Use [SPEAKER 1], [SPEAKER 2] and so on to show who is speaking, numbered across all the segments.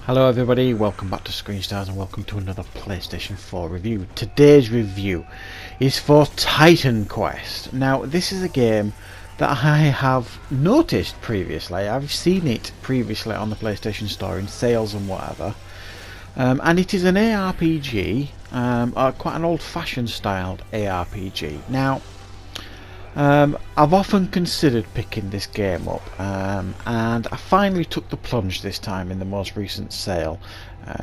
[SPEAKER 1] Hello everybody, welcome back to Screen Stars and welcome to another PlayStation 4 review. Today's review is for Titan Quest. Now this is a game that I have noticed previously. I've seen it previously on the PlayStation Store in sales and whatever. And it is an ARPG, quite an old-fashioned styled ARPG. Now I've often considered picking this game up, and I finally took the plunge this time in the most recent sale.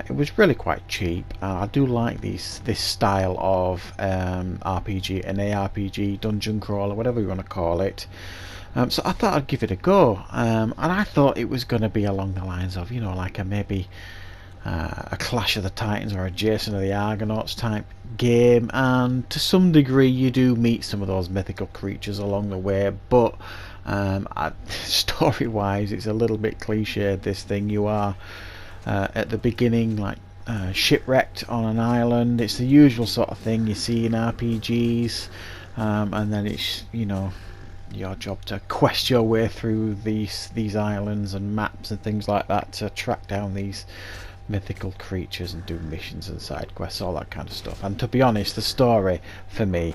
[SPEAKER 1] It was really quite cheap. I do like this style of RPG, an ARPG, dungeon crawler, whatever you want to call it. So I thought I'd give it a go, and I thought it was going to be along the lines of, you know, like maybe a Clash of the Titans or a Jason of the Argonauts type game, and to some degree you do meet some of those mythical creatures along the way, but story wise it's a little bit cliched. This thing, you are at the beginning like shipwrecked on an island. It's the usual sort of thing you see in RPGs, and then it's, you know, your job to quest your way through these islands and maps and things like that to track down these mythical creatures and do missions and side quests, all that kind of stuff. And to be honest, the story for me,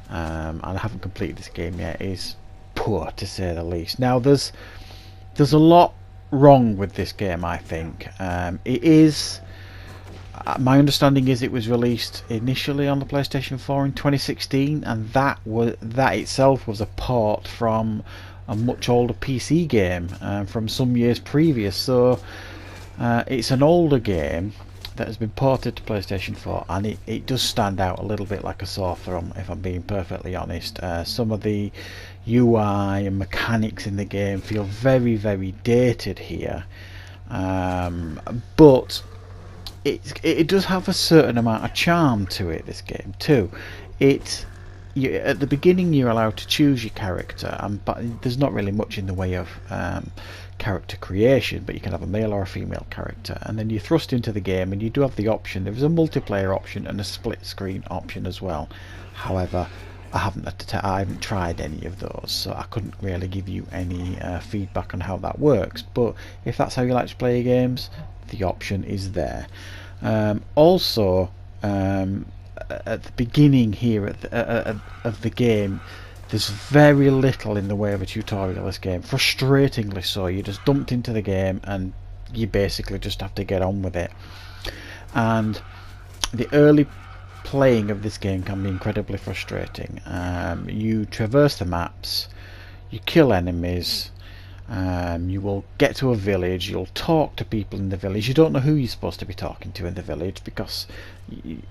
[SPEAKER 1] and I haven't completed this game yet, is poor to say the least. Now there's a lot wrong with this game, I think. It is, my understanding is it was released initially on the PlayStation 4 in 2016, and that itself was a port from a much older PC game from some years previous. So it's an older game that has been ported to PlayStation 4, and it does stand out a little bit like a sore thumb, if I'm being perfectly honest. Some of the UI and mechanics in the game feel very, very dated here, but it does have a certain amount of charm to it, this game too. At the beginning you're allowed to choose your character, but there's not really much in the way of character creation, but you can have a male or a female character, and then you're thrust into the game and you do have the option. There's a multiplayer option and a split screen option as well. However, I haven't tried any of those, so I couldn't really give you any feedback on how that works. But if that's how you like to play your games, the option is there. Also, at the beginning here of the game, there's very little in the way of a tutorial. This game, frustratingly so, you're just dumped into the game and you basically just have to get on with it. And the early playing of this game can be incredibly frustrating. You traverse the maps, you kill enemies, you will get to a village, you'll talk to people in the village. You don't know who you're supposed to be talking to in the village because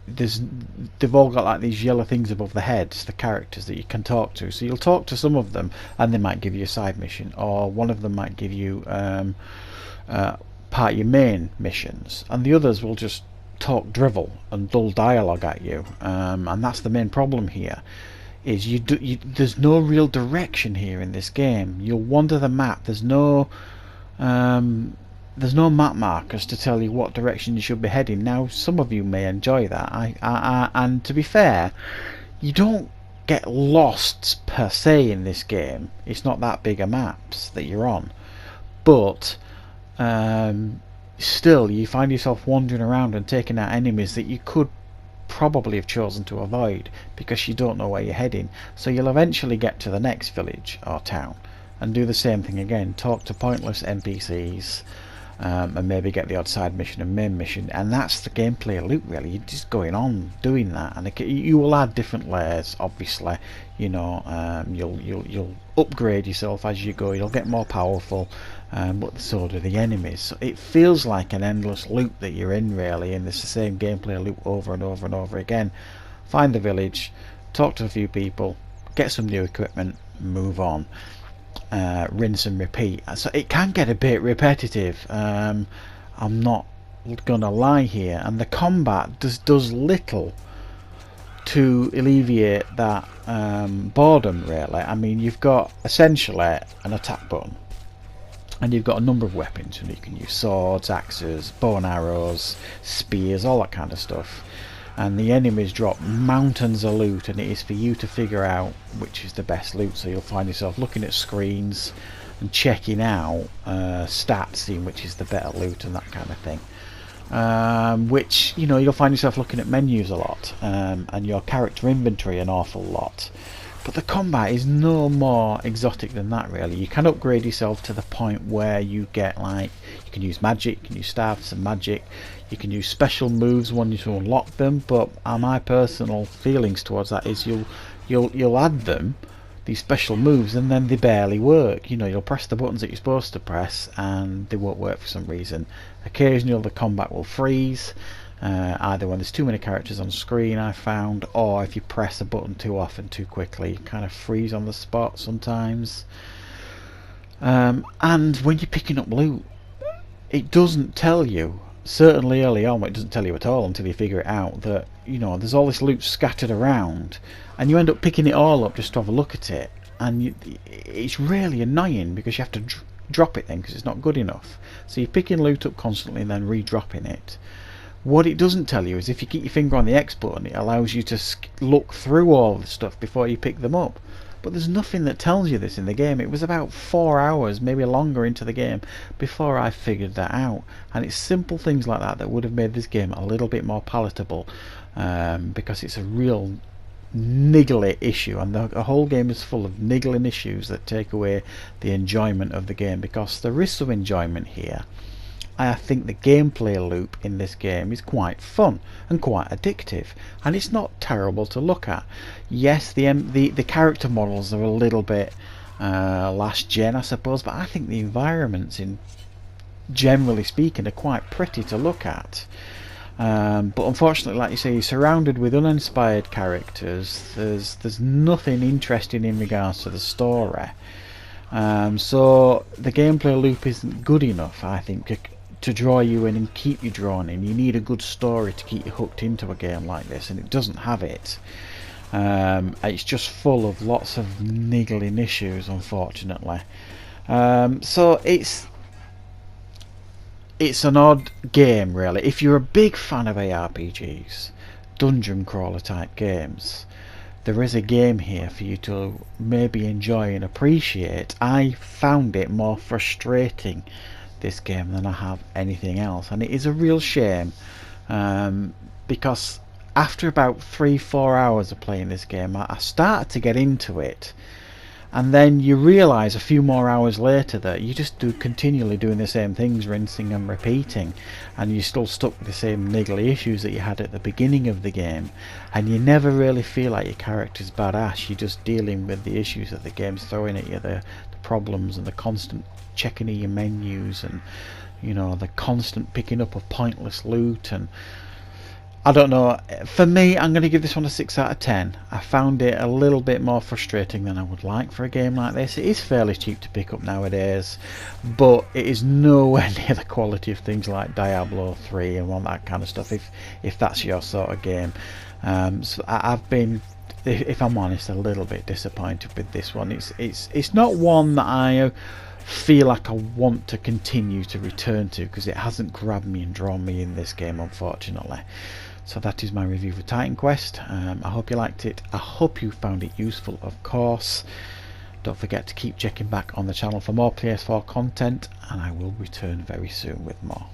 [SPEAKER 1] they've all got like these yellow things above their heads, the characters that you can talk to. So you'll talk to some of them and they might give you a side mission, or one of them might give you part of your main missions, and the others will just talk drivel and dull dialogue at you, and that's the main problem here. Is there's no real direction here in this game. You'll wander the map. There's no map markers to tell you what direction you should be heading. Now, some of you may enjoy that. And to be fair, you don't get lost per se in this game. It's not that big a maps that you're on, but still, you find yourself wandering around and taking out enemies that you could probably have chosen to avoid because you don't know where you're heading. So you'll eventually get to the next village or town and do the same thing again, talk to pointless NPCs, and maybe get the odd side mission and main mission, and that's the gameplay loop really. You're just going on doing that, and you will add different layers, obviously. You know, you'll upgrade yourself as you go. You'll get more powerful, but so do the enemies. So it feels like an endless loop that you're in really, and it's the same gameplay loop over and over and over again. Find the village, talk to a few people, get some new equipment, move on. Rinse and repeat. So it can get a bit repetitive. I'm not gonna lie here, and the combat does little to alleviate that boredom really. I mean, you've got essentially an attack button, and you've got a number of weapons, and you can use swords, axes, bow and arrows, spears, all that kind of stuff. And the enemies drop mountains of loot, and it is for you to figure out which is the best loot. So you'll find yourself looking at screens and checking out stats, seeing which is the better loot and that kind of thing. Which, you know, you'll find yourself looking at menus a lot, and your character inventory an awful lot. But the combat is no more exotic than that, really. You can upgrade yourself to the point where you get, like, you can use magic, you can use staffs and magic, you can use special moves when you unlock them. But my personal feelings towards that is you'll add them, these special moves, and then they barely work. You know, you'll press the buttons that you're supposed to press and they won't work for some reason. Occasionally the combat will freeze, either when there's too many characters on screen, I found, or if you press a button too often too quickly, you kind of freeze on the spot sometimes. And when you're picking up loot, it doesn't tell you, certainly early on it doesn't tell you at all until you figure it out, that, you know, there's all this loot scattered around and you end up picking it all up just to have a look at it, and it's really annoying because you have to drop it then because it's not good enough. So you're picking loot up constantly and then re-dropping it. What it doesn't tell you is if you keep your finger on the X button, it allows you to look through all the stuff before you pick them up. But there's nothing that tells you this in the game. It was about 4 hours, maybe longer into the game, before I figured that out. And it's simple things like that that would have made this game a little bit more palatable, because it's a real niggly issue, and the whole game is full of niggling issues that take away the enjoyment of the game, because there is some enjoyment here. I think the gameplay loop in this game is quite fun and quite addictive, and it's not terrible to look at. Yes, the character models are a little bit last gen, I suppose, but I think the environments, in generally speaking, are quite pretty to look at. But unfortunately, like you say, you're surrounded with uninspired characters. There's nothing interesting in regards to the story. So the gameplay loop isn't good enough, I think, to draw you in and keep you drawn in. You need a good story to keep you hooked into a game like this, and it doesn't have it. It's just full of lots of niggling issues, unfortunately. So it's an odd game, really. If you're a big fan of ARPGs, dungeon crawler type games, there is a game here for you to maybe enjoy and appreciate. I found it more frustrating, this game, than I have anything else, and it is a real shame, because after about 3-4 hours of playing this game, I started to get into it, and then you realise a few more hours later that you just continually doing the same things, rinsing and repeating, and you're still stuck with the same niggly issues that you had at the beginning of the game, and you never really feel like your character's badass. You're just dealing with the issues that the game's throwing at you, the problems and the constant checking of your menus, and, you know, the constant picking up of pointless loot. And I don't know, for me, I'm going to give this one a 6 out of 10. I found it a little bit more frustrating than I would like for a game like this. It is fairly cheap to pick up nowadays, but it is nowhere near the quality of things like Diablo 3 and all that kind of stuff, if that's your sort of game. So I've been, if I'm honest, a little bit disappointed with this one. It's not one that I feel like I want to continue to return to, because it hasn't grabbed me and drawn me in this game, unfortunately. So that is my review for Titan Quest. I hope you liked it. I hope you found it useful, of course. Don't forget to keep checking back on the channel for more PS4 content, and I will return very soon with more.